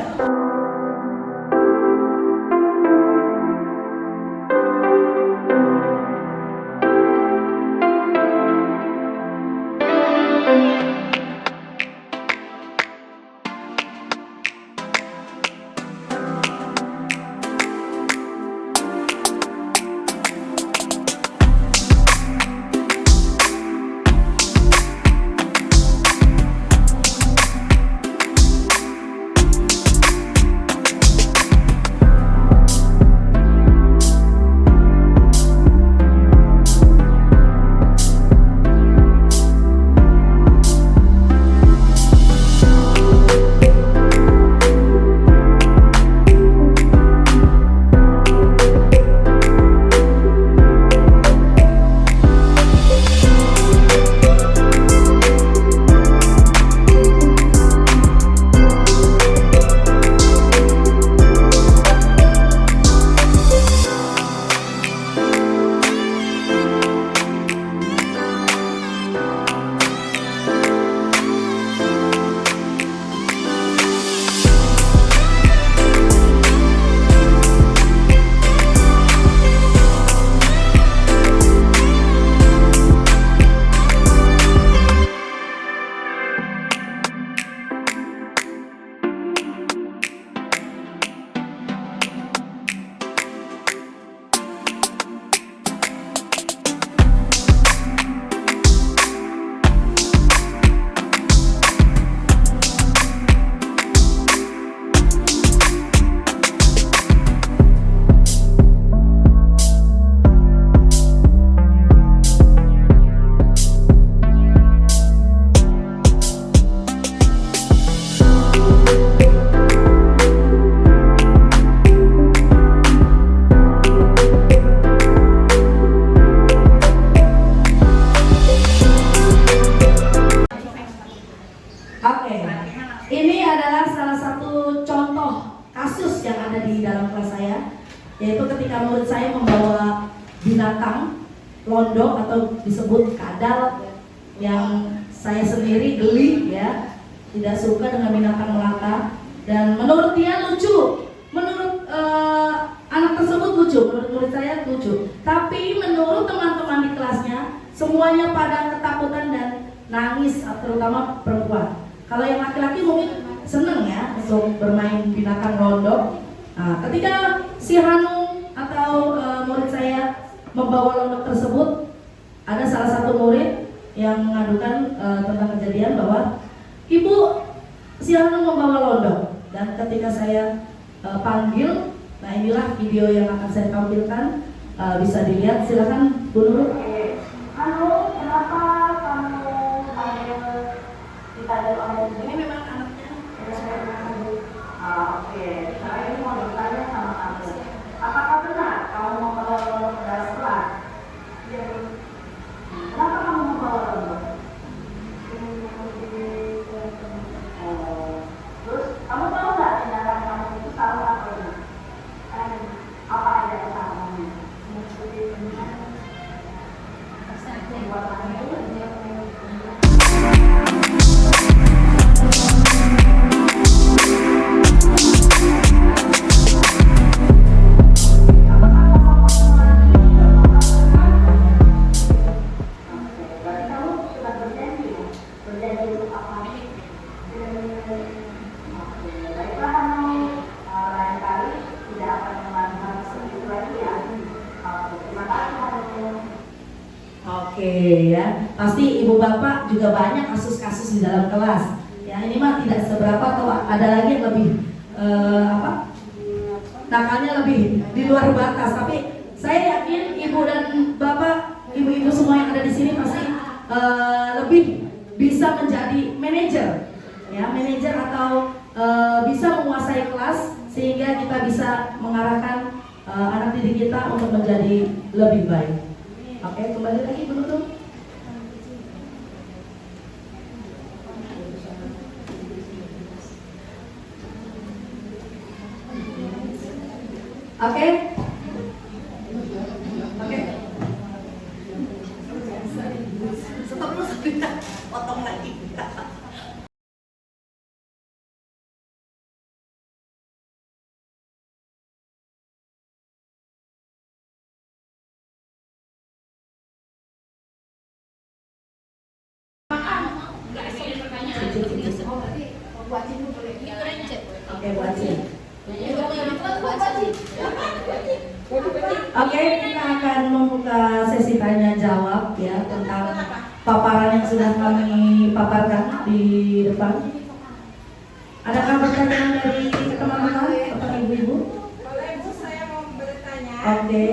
Oke, ini adalah salah satu contoh kasus yang ada di dalam kelas saya, yaitu ketika murid saya membawa binatang londok atau disebut kadal, yang saya sendiri geli ya, tidak suka dengan binatang melata, dan menurut dia lucu, menurut anak tersebut lucu, menurut murid saya lucu, tapi menurut teman-teman di kelasnya semuanya pada ketakutan dan nangis, terutama perempuan. Kalau yang laki-laki mungkin seneng ya untuk bermain binatang londok. Nah, ketika si Hanung atau murid saya membawa londok tersebut, ada salah satu murid yang mengadukan tentang kejadian bahwa ibu, si Hanung membawa londok. Dan ketika saya panggil, nah inilah video yang akan saya tampilkan, bisa dilihat. Silakan Bu Nurul. Hanung, kenapa kamu panggil ditanya oleh ini? Memang anaknya saya oke, saya ini mau bertanya sama kamu. Apakah benar kamu membawa londok ke dalam kelas? Iya. Kenapa kamu membawa londok? Terus kamu tahu nggak tindakan kamu itu salah atau enggak? Apa aja kesalahannya? Buat kamu Oke ya, pasti ibu bapak juga banyak kasus-kasus di dalam kelas. Ya ini mah tidak seberapa, atau ada lagi yang lebih nakalnya lebih di luar batas. Tapi saya yakin ibu dan bapak, ibu-ibu semua yang ada di sini pasti lebih bisa menjadi manajer, ya manajer atau bisa menguasai kelas sehingga kita bisa mengarahkan anak didik kita untuk menjadi lebih baik. Oke, kembali lagi penutup. Oke. Oke. Stop dulu sebentar, potong lagi. Oke, buatin. Oke, kita akan membuka sesi tanya jawab ya tentang paparan yang sudah kami paparkan di depan. Adakah pertanyaan dari teman-teman atau ibu-ibu? Kalau ibu saya mau bertanya. Oke.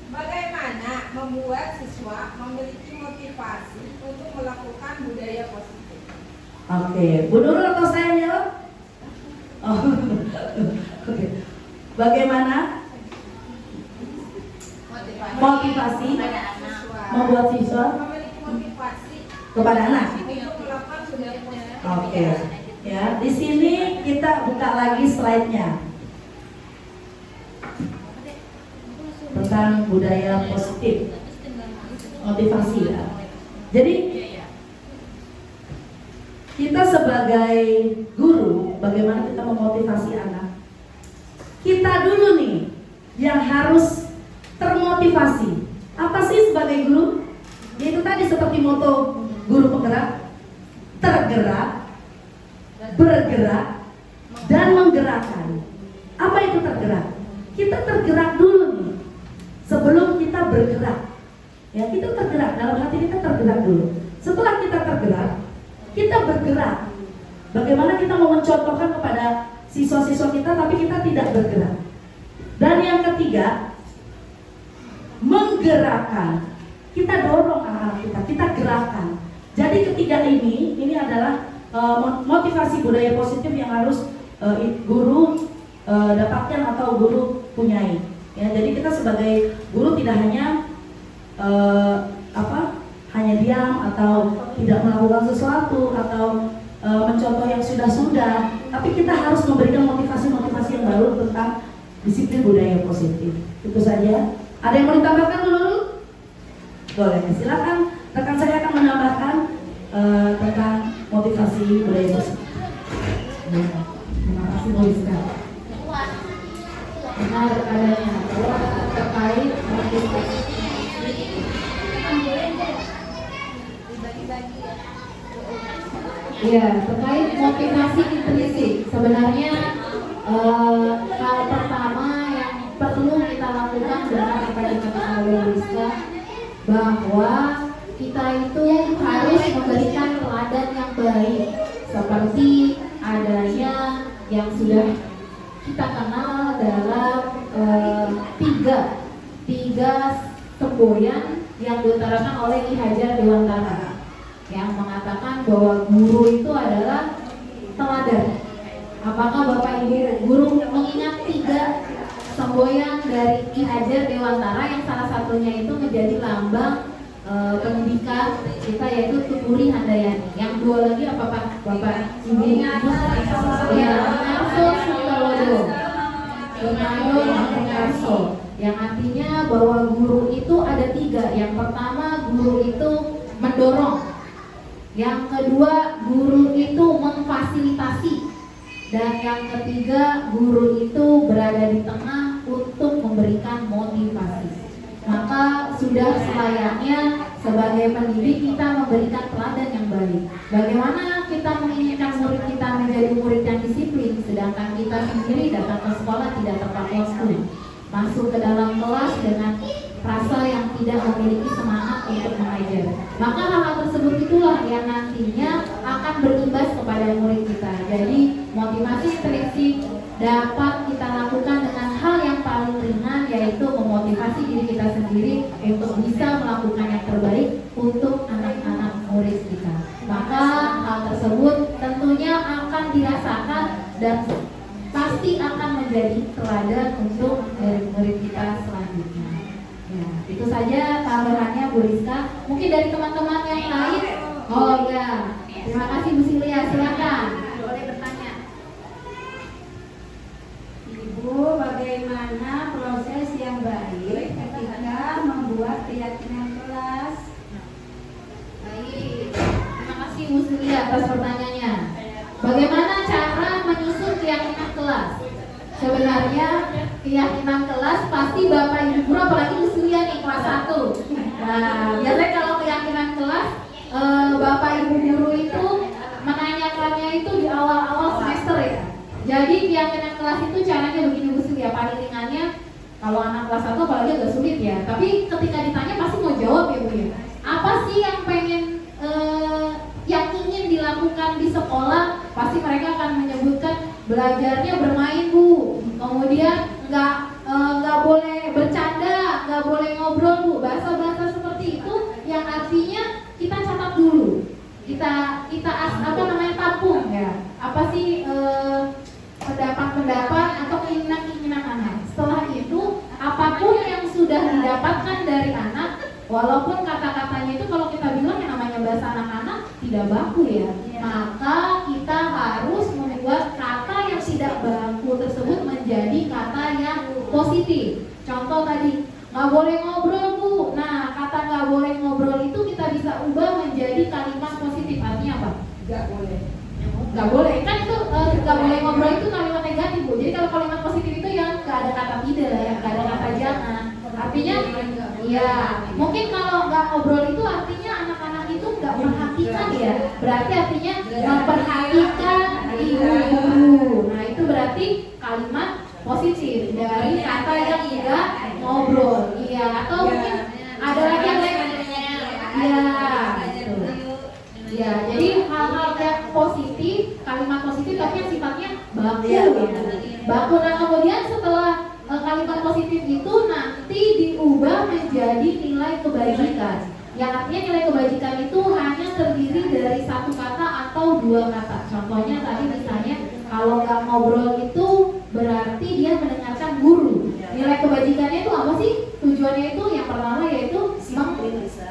Bagaimana membuat siswa memiliki motivasi untuk melakukan budaya positif? Oke, Bu Nurul atau saya jawab? Oh, oke. Bagaimana motivasi membuat siswa memiliki motivasi kepada anak? untuk melakukan budaya positif? Oke, ya di sini kita buka lagi slide-nya tentang budaya positif, motivasi ya. Jadi kita sebagai guru, bagaimana kita memotivasi anak? Kita dulu nih yang harus termotivasi. Apa sih sebagai guru? Yaitu tadi seperti moto guru penggerak, tergerak, bergerak, dan menggerakkan. Apa itu tergerak? Kita tergerak dulu nih sebelum kita bergerak. Ya, kita tergerak, dalam hati kita tergerak dulu. Setelah kita tergerak, kita bergerak. Bagaimana kita mau mencontohkan kepada siswa-siswa kita tapi kita tidak bergerak. Dan yang ketiga, menggerakkan. Kita dorong anak-anak kita gerakkan. Jadi ketiga ini adalah motivasi budaya positif yang harus guru dapatkan atau guru punyai. Ya, jadi kita sebagai guru tidak hanya hanya diam atau tidak melakukan sesuatu atau mencontoh yang sudah-sudah, tapi kita harus memberikan motivasi-motivasi yang baru tentang disiplin budaya positif. Itu saja. Ada yang mau ditambahkan dulu? Boleh, silakan. Rekan saya akan menambahkan tentang motivasi budaya positif. Terima kasih Bu Rizka. Benar adanya bahwa terkait motivasi Ya, terkait motivasi intrinsik. Sebenarnya hal pertama yang perlu kita lakukan benar apa yang dikatakan oleh Rizka, bahwa kita itu harus memberikan teladan yang baik, seperti adanya yang sudah kita kenal dalam tiga semboyan yang diutarakan oleh Ki Hajar Dewantara, yang mengatakan bahwa guru itu adalah teladan. Apakah Bapak Ibu guru mengingat 3 semboyan dari Ki Hajar Dewantara yang salah satunya itu menjadi lambang pendidikan kita, yaitu Tuturi Handayani. Yang 2 lagi apa Pak? Bapak Ibu? Ya, Narso Sutawodo, Ronaldo Narso. Yang artinya bahwa guru itu ada 3. Yang pertama, guru itu mendorong. Yang kedua, guru itu memfasilitasi. Dan yang ketiga, guru itu berada di tengah untuk memberikan motivasi. Maka sudah selayaknya sebagai pendidik kita memberikan teladan yang baik. Bagaimana kita menginginkan murid kita menjadi murid yang disiplin, sedangkan kita sendiri datang ke sekolah tidak tepat waktu, masuk ke dalam kelas dengan rasa yang tidak memiliki semangat untuk mengajar. Maka hal-hal tersebut itulah yang nantinya akan berimbas kepada murid kita. Jadi motivasi intrinsik dapat kita lakukan dengan hal yang paling ringan, yaitu memotivasi diri kita sendiri untuk bisa melakukan yang terbaik untuk anak-anak murid kita. Maka hal tersebut tentunya akan dirasakan dan pasti akan menjadi teladan untuk murid-murid kita selanjutnya. Ya, itu saja tambahannya Bu Rizka. Mungkin dari teman-teman yang lain. Oh ya, terima kasih Bu Silia. Silakan, boleh bertanya. Ibu, bagaimana proses yang baik ketika membuat keyakinan kelas? Baik, terima kasih Bu Silia atas pertanyaannya. Bagaimana cara menyusun keyakinan kelas? Sebenarnya keyakinan kelas pasti Bapak Ibu guru, apalagi usia nih kelas 1. Nah, biasanya kalau keyakinan kelas Bapak Ibu guru itu menanyakannya itu di awal-awal semester ya. Jadi keyakinan kelas itu caranya begini Bu Sri ya, paling ringannya kalau anak kelas 1 apalagi agak sulit ya. Tapi ketika ditanya pasti mau jawab ya Bu ya. Apa sih yang pengen yang ingin dilakukan di sekolah? Pasti mereka akan menyebutkan belajarnya bermain Bu, kemudian nggak boleh bercanda, nggak boleh ngobrol Bu, bahasa-bahasa seperti itu yang artinya kita catat dulu, kita tampung ya, apa sih pendapat-pendapat atau keinginan-keinginan anak. Setelah itu apapun yang sudah didapatkan dari anak, walaupun kata-katanya itu kalau kita bilang yang namanya bahasa anak-anak tidak baku ya, maka kita harus membuat kata yang tidak baku tersebut menjadi kata yang positif. Contoh tadi, nggak boleh ngobrol Bu. Nah, kata nggak boleh ngobrol itu kita bisa ubah menjadi kalimat positif. Artinya apa? Nggak boleh. Nggak boleh, kan itu nggak boleh ngobrol itu kalimat negatif Bu. Jadi kalau kalimat positif itu yang nggak ada kata tidak ya, nggak ada kata jangan. Artinya, ya mungkin kalau nggak ngobrol itu artinya anak-anak itu nggak perhatikan ya. Berarti artinya memperhatikan ibu guru. Nah itu berarti kalimat positif dari kata yang tidak ngobrol. Iya, atau mungkin ada lagi yang lain. Ya, gitu. Ya, jadi hal-hal yang positif, kalimat positif tapi yang sifatnya baku. Baku. Nah kemudian setelah kalimat positif itu nanti diubah menjadi nilai kebajikan. Yang artinya nilai kebajikan itu hanya terdiri dari 1 kata atau 2 kata. Contohnya tadi misalnya kalau nggak ngobrol itu berarti dia mendengarkan guru. Nilai kebajikannya itu apa sih? Tujuannya itu yang pertama yaitu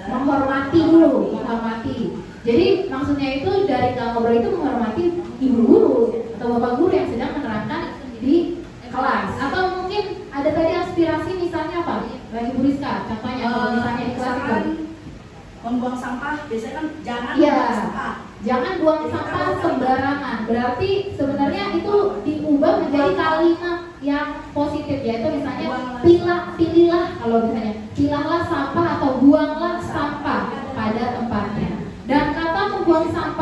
menghormati dulu, menghormati. Jadi maksudnya itu dari nggak ngobrol itu menghormati ibu guru atau bapak guru yang sedang menerangkan di kelas. Atau mungkin ada tadi aspirasi misalnya apa? Bagi Bu Rizka, contohnya kalau misalnya di kelas itu membuang sampah, biasanya kan jangan ya, membuang sampah. jangan buang sampah sembarangan. Berarti sebenarnya itu diubah menjadi kalimat yang positif, yaitu misalnya pilihlah kalau misalnya pilihlah sampah atau buanglah sampah pada tempatnya. Dan kata membuang sampah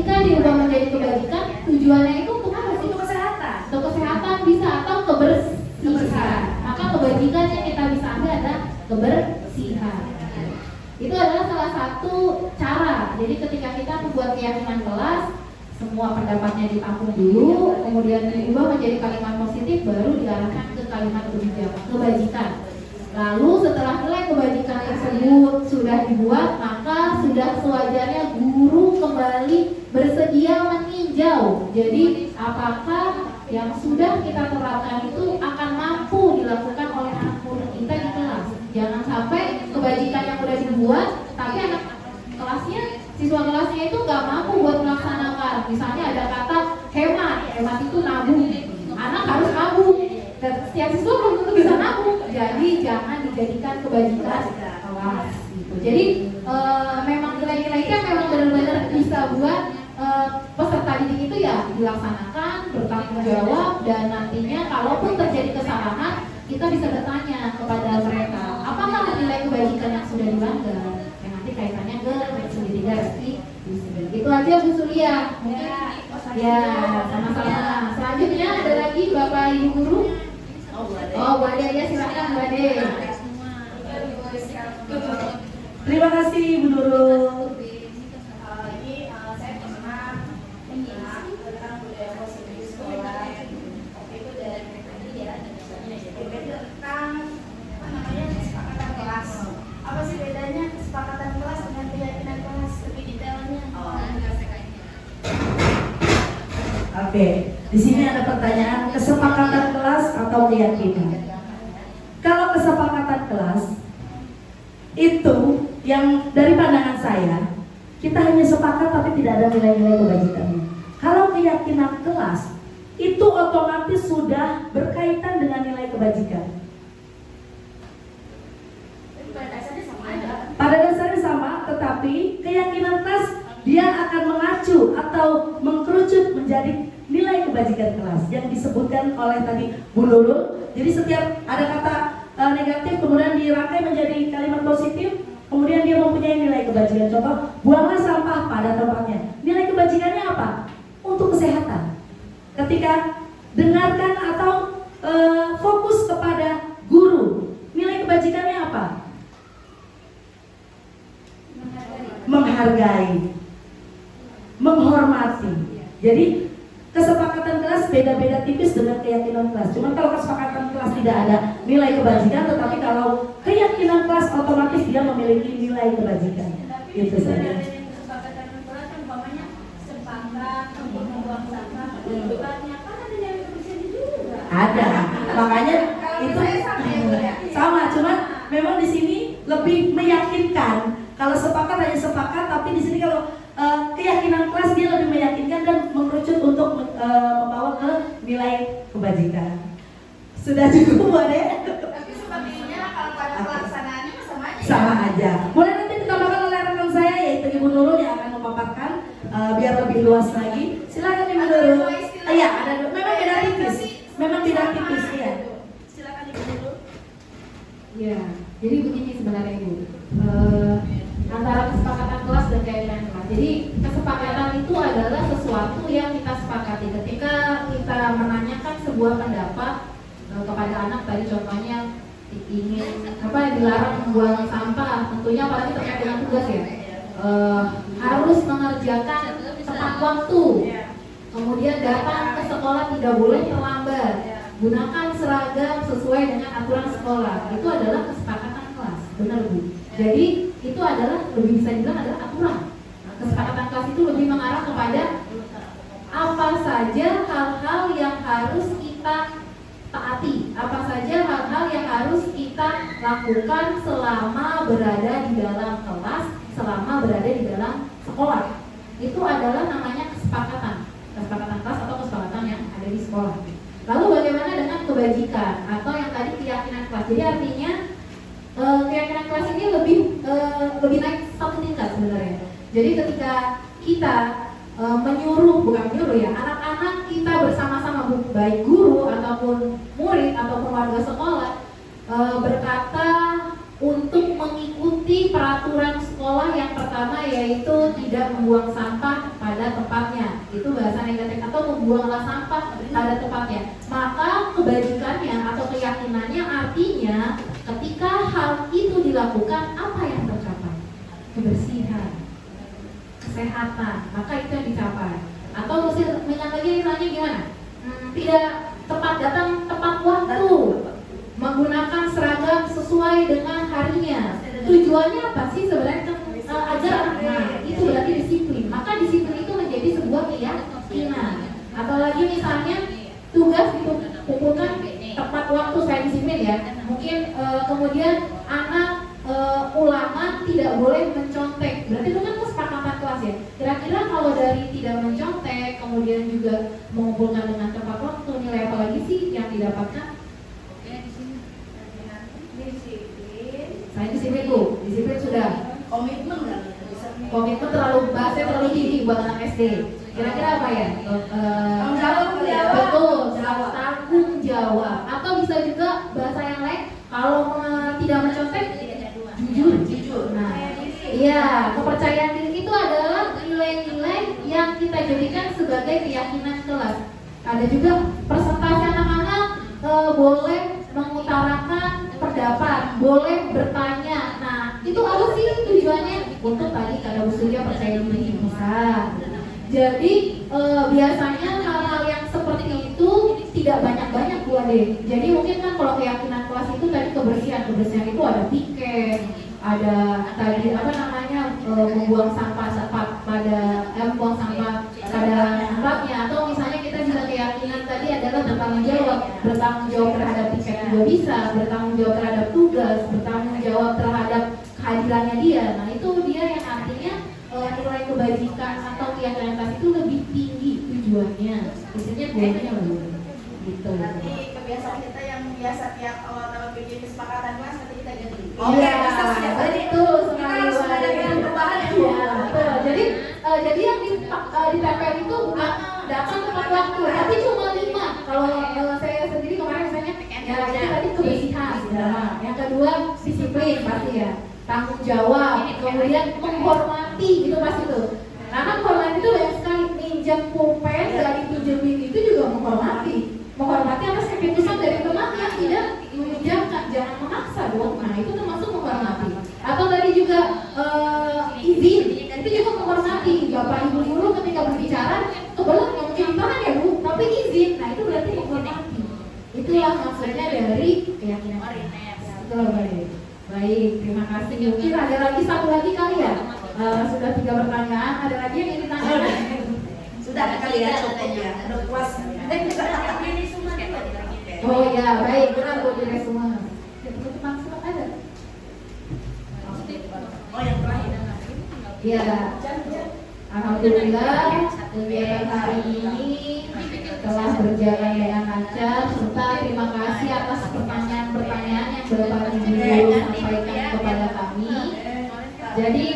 ketika diubah menjadi kebajikan, tujuannya itu untuk apa sih? Untuk kesehatan. Untuk kesehatan bisa atau kebersihan. Maka kebajikan yang kita bisa ambil adalah kebersihan. Itu adalah salah satu cara. Jadi ketika kita membuat keyakinan kelas, semua pendapatnya ditampung dulu, kemudian diubah menjadi kalimat positif, baru diarahkan ke kalimat kebajikan. Lalu setelah nilai kebajikan tersebut sudah dibuat, maka sudah sewajarnya guru kembali bersedia meninjau. Jadi apakah yang sudah kita terapkan itu akan mampu dilakukan oleh anak murid kita di kelas. Jangan sampai kebajikan yang sudah dibuat, tapi anak kelasnya, siswa kelasnya itu nggak mampu buat melaksanakan. Misalnya ada kata hemat itu nabung. Anak harus nabung. Dan setiap siswa belum tentu bisa nabung. Jadi jangan dijadikan kebajikan kelas. Gitu. Jadi memang nilai-nilainya memang benar-benar bisa buat peserta didik itu ya dilaksanakan, bertanggung jawab, dan nantinya kalaupun terjadi kesalahan kita bisa bertanya kepada mereka, apakah nilai kebajikan yang sudah dilanggar, yang nanti kaitannya ke studi 3 Reski. Itu aja Bu Sulia. Ya, sama-sama. Selanjutnya ada lagi Bapak Ibu Guru. Oh, Bu Ade, ya silakan Bu Ade. Terima kasih Bu Nurul. Ini saya pernah menyimak tentang budaya positif di sekolah. Waktu itu dari tadi ya, tentang apa namanya kesepakatan kelas. Apa sih bedanya kesepakatan kelas dengan keyakinan kelas? Lebih detailnya. Oke, di sini ada pertanyaan kesepakatan kelas atau keyakinan. Kalau kesepakatan kelas itu yang dari pandangan saya, kita hanya sepakat tapi tidak ada nilai-nilai kebajikannya. Kalau keyakinan kelas itu otomatis sudah berkaitan dengan nilai kebajikan. Pada dasarnya sama, tetapi keyakinan kelas dia akan mengacu atau mengkerucut menjadi nilai kebajikan kelas yang disebutkan oleh tadi Bu Nurul. Jadi setiap ada kata negatif kemudian dirangkai menjadi kalimat positif, kemudian dia mempunyai nilai kebajikan. Contoh, buanglah sampah pada tempatnya. Nilai kebajikannya apa? Untuk kesehatan. Ketika dengarkan atau fokus kepada guru, nilai kebajikannya apa? Menghargai, menghormati. Jadi kesepakatan kelas beda-beda tipis dengan keyakinan kelas. Cuma kalau kesepakatan kelas tidak ada nilai kebajikan, tetapi kalau keyakinan kelas otomatis dia memiliki nilai kebajikan. Itu saja. Kesepakatan kelas kan umpamanya sepakat untuk membuang sampah. Bukannya kan ada yang bersih juga. Ada. Makanya itu sama. Cuman memang di sini lebih meyakinkan. Kalau sepakat hanya sepakat, tapi di sini kalau keyakinan kelas dia lebih meyakinkan dan mengerucut untuk membawa ke nilai kebajikan. Sudah cukup Bu Ade? Tapi sepertinya kalau pada pelaksanaannya sama aja. Sama aja. Boleh nanti ditambahkan oleh rekan saya yaitu Ibu Nurul yang akan memaparkan biar lebih luas lagi. Silakan Ibu Nurul. Iya, ada. Memang beda tipis. Memang beda tipis ya. Silakan Ibu Nurul. Ya, jadi begini sebenarnya Ibu. Antara kesepakatan kelas dan keyakinan kelas. Jadi kesepakatan itu adalah sesuatu yang kita sepakati ketika kita menanyakan sebuah pendapat kepada anak. Tadi contohnya ingin dilarang membuang sampah, tentunya apalagi terkait dengan tugas ya, harus mengerjakan tepat waktu, kemudian datang ke sekolah tidak boleh terlambat, gunakan seragam sesuai dengan aturan sekolah. Itu adalah kesepakatan kelas, benar Bu. Jadi itu adalah lebih bisa dibilang adalah aturan. Kesepakatan kelas itu lebih mengarah kepada apa saja hal-hal yang harus kita taati, apa saja hal-hal yang harus kita lakukan selama berada di dalam kelas, selama berada di dalam sekolah. Itu adalah namanya kesepakatan kelas atau kesepakatan yang ada di sekolah. Lalu bagaimana dengan kebajikan atau yang tadi keyakinan kelas? Jadi artinya keyakinan kelas ini lebih naik satu tingkat sebenarnya. Jadi ketika kita bukan menyuruh ya, anak-anak kita bersama-sama baik guru ataupun murid ataupun warga sekolah berkata untuk mengikuti peraturan sekolah yang pertama yaitu tidak membuang sampah pada tempat itu bahasa negatif, atau membuanglah sampah pada tempatnya. Maka kebajikannya atau keyakinannya artinya ketika hal itu dilakukan, apa yang tercapai? Kebersihan, kesehatan, maka itu yang dicapai. Atau dengan lagi misalnya gimana? Tidak tepat datang tepat waktu, menggunakan seragam sesuai dengan harinya. Tujuannya apa sih sebenarnya? Agar itu berarti disiplin. Maka disiplin itu menjadi sebuah keyakinan. Atau lagi misalnya tugas dikumpulkan tepat waktu, saya disiplin ya. Mungkin kemudian anak ulangan tidak boleh mencontek. Berarti itu kan kesepakatan kelas ya. Kira-kira kalau dari tidak mencontek, kemudian juga mengumpulkan dengan tepat waktu, nilai apa lagi sih yang didapatkan? Saya disiplin Bu, disiplin sudah. Komitmen kan? Komitmen bahasanya terlalu tinggi buat anak SD. Kira-kira apa ya? Tanggung jawab. Betul, tanggung jawab. Atau bisa juga bahasa yang lain, kalau tidak mencontek, jujur. Nah, iya, kepercayaan diri itu adalah nilai-nilai yang kita jadikan sebagai keyakinan kelas. Ada juga persentase anak-anak boleh mengutarakan pendapat, boleh bertanya. Nah, itu apa sih tujuannya? Untuk tadi kada usulnya percaya diri bisa. Jadi biasanya hal-hal yang seperti itu tidak banyak-banyak Bu Ade. Jadi mungkin kan kalau keyakinan kelas itu tadi kebersihan itu ada piket, ada tadi membuang sampah membuang sampah pada tempatnya, atau misalnya kita bisa keyakinan tadi adalah bertanggung jawab terhadap piket juga bisa, bertanggung jawab terhadap tugas, bertanggung jawab terhadap kehadirannya dia. Nah itu dia yang artinya nilai kebajikan atau keyakinan kelas itu lebih tinggi tujuannya, biasanya guanya lebih gitu. Nanti kebiasaan kita yang biasa tiap awal tahun bikin kesepakatan kelas nanti kita ganti. Oke, bisa sudah. betul Kita sekali. harus mengadakan perubahan ya. Iya, betul. Jadi yang ditempel itu bukan datang tepat waktu, tapi cuma 5. Kalau saya sendiri kemarin misalnya, ya jadi tadi kebersihan, ya. Yang kedua disiplin pasti ya, tanggung jawab, kemudian menghormati itu pasti tuh. Karena menghormati itu banyak sekali, minjam pulpen dari pinjemin itu juga menghormati atas keputusan dari teman yang tidak meminjamkan, jangan memaksa dong. Nah itu termasuk menghormati. Atau tadi juga izin, itu juga menghormati. Bapak ibu guru ketika berbicara kebelet nggak mungkin ditahan ya Bu, tapi izin. Nah itu berarti menghormati. Itulah maksudnya dari keyakinan. Betul, baik, terima kasih. Mungkin ada lagi satu lagi kali ya. Sudah 3 pertanyaan. Ada lagi yang ingin ditanyakan? Sudah kali ya, cukup ya. Udah puas. Oh ya, baik, benar Bu di resume. Penutupan surat ada? Oh yang terakhir. Ya, alhamdulillah kegiatan hari ini telah berjalan dengan lancar, serta terima kasih atas pertanyaan-pertanyaan yang Bapak Ibu sampaikan kepada kami. Jadi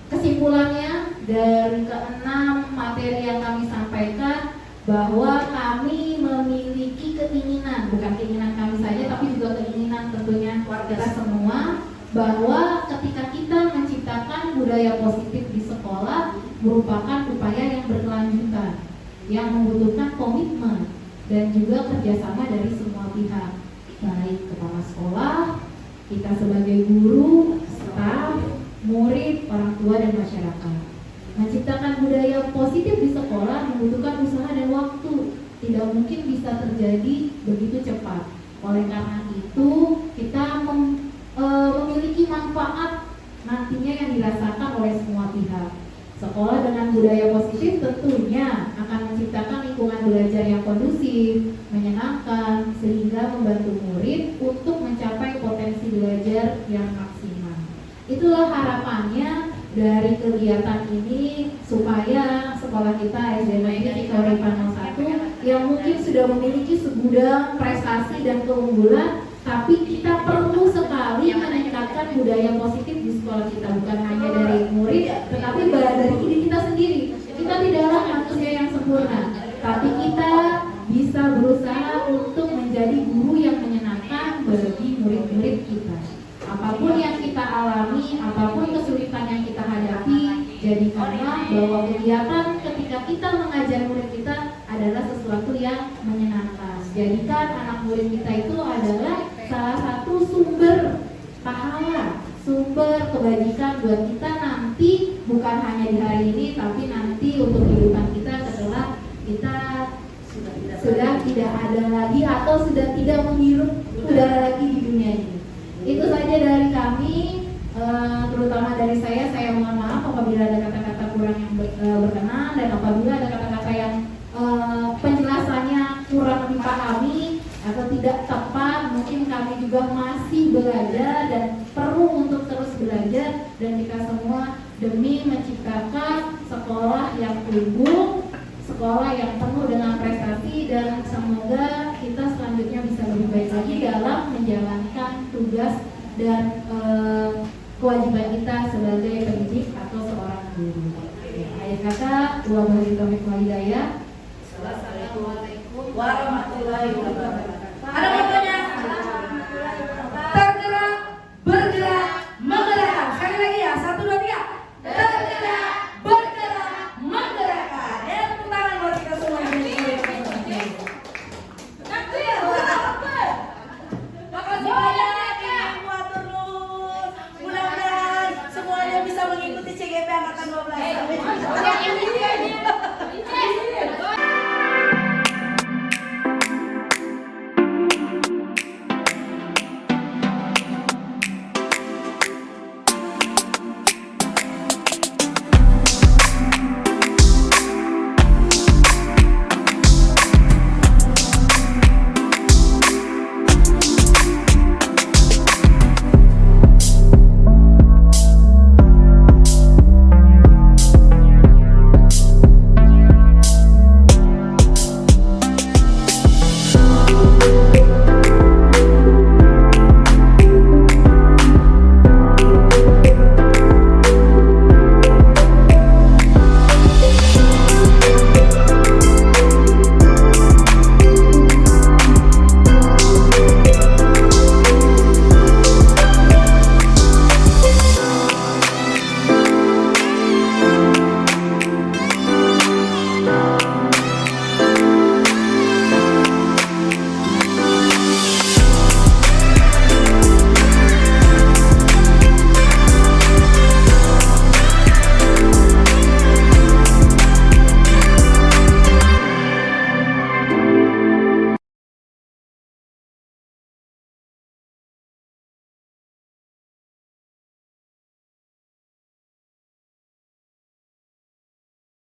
kesimpulannya dari ke-6 materi yang kami sampaikan, bahwa kami memiliki keinginan, bukan keinginan kami saja tapi juga keinginan tentunya kita semua, bahwa ketika kita menciptakan budaya positif di sekolah merupakan upaya yang berkelanjutan, yang membutuhkan komitmen dan juga kerjasama dari semua pihak, baik kepala sekolah, kita sebagai guru, staf, murid, orang tua dan masyarakat. Menciptakan budaya positif di sekolah membutuhkan usaha dan waktu, tidak mungkin bisa terjadi begitu cepat. Oleh karena itu kita memiliki manfaat nantinya yang dirasakan oleh semua pihak. Sekolah dengan budaya positif tentunya akan menciptakan lingkungan belajar yang kondusif, menyenangkan, sehingga membantu murid untuk mencapai potensi belajar yang maksimal. Itulah harapannya dari kegiatan ini, supaya sekolah kita SD Negeri Kauripan 01 yang mungkin sudah memiliki segudang prestasi dan keunggulan, tapi kita perlu sekali meningkatkan budaya positif di sekolah kita, bukan hanya dari murid, tetapi dari diri kita sendiri. Kita tidaklah manusia yang sempurna, tapi kita bisa berusaha untuk menjadi guru yang menyenangkan bagi murid-murid kita. Apapun yang kita alami, apapun kesulitan yang kita hadapi, jadikanlah bahwa kegiatan ketika kita mengajar murid kita adalah sesuatu yang menyenangkan. Jadikan anak murid kita itu adalah salah satu sumber pahala, sumber kebajikan buat kita nanti, bukan hanya di hari ini, tapi nanti untuk kehidupan kita setelah kita sudah tidak ada lagi atau sudah tidak menghirup udara lagi di dunia ini. Itu saja dari kami, terutama dari saya mohon maaf apabila ada kata-kata kurang yang berkenan, dan apabila ada kata-kata yang penjelasannya kurang dipahami atau tidak tepat, mungkin kami juga masih belajar dan perlu untuk terus belajar, dan kita semua demi menciptakan sekolah yang tumbuh, sekolah yang penuh dengan prestasi, dan semoga kita selanjutnya bisa lebih baik lagi dalam menjalankan tugas dan kewajiban kita sebagai pendidik atau seorang guru. Akhir kata, wabillahi taufiq wal hidayah. Assalamualaikum warahmatullahi wabarakatuh. Ada fotonya? Tergerak, bergerak, menggerakkan. Sekali lagi ya, 1, 2, 3. Tergerak, bergerak, menggerakkan. Ya, tepuk tangan buat kita semua yang ini. Makasih banyak ya, Watur Nuhun. Mudah-mudahan semuanya bisa mengikuti CGP angkatan 12.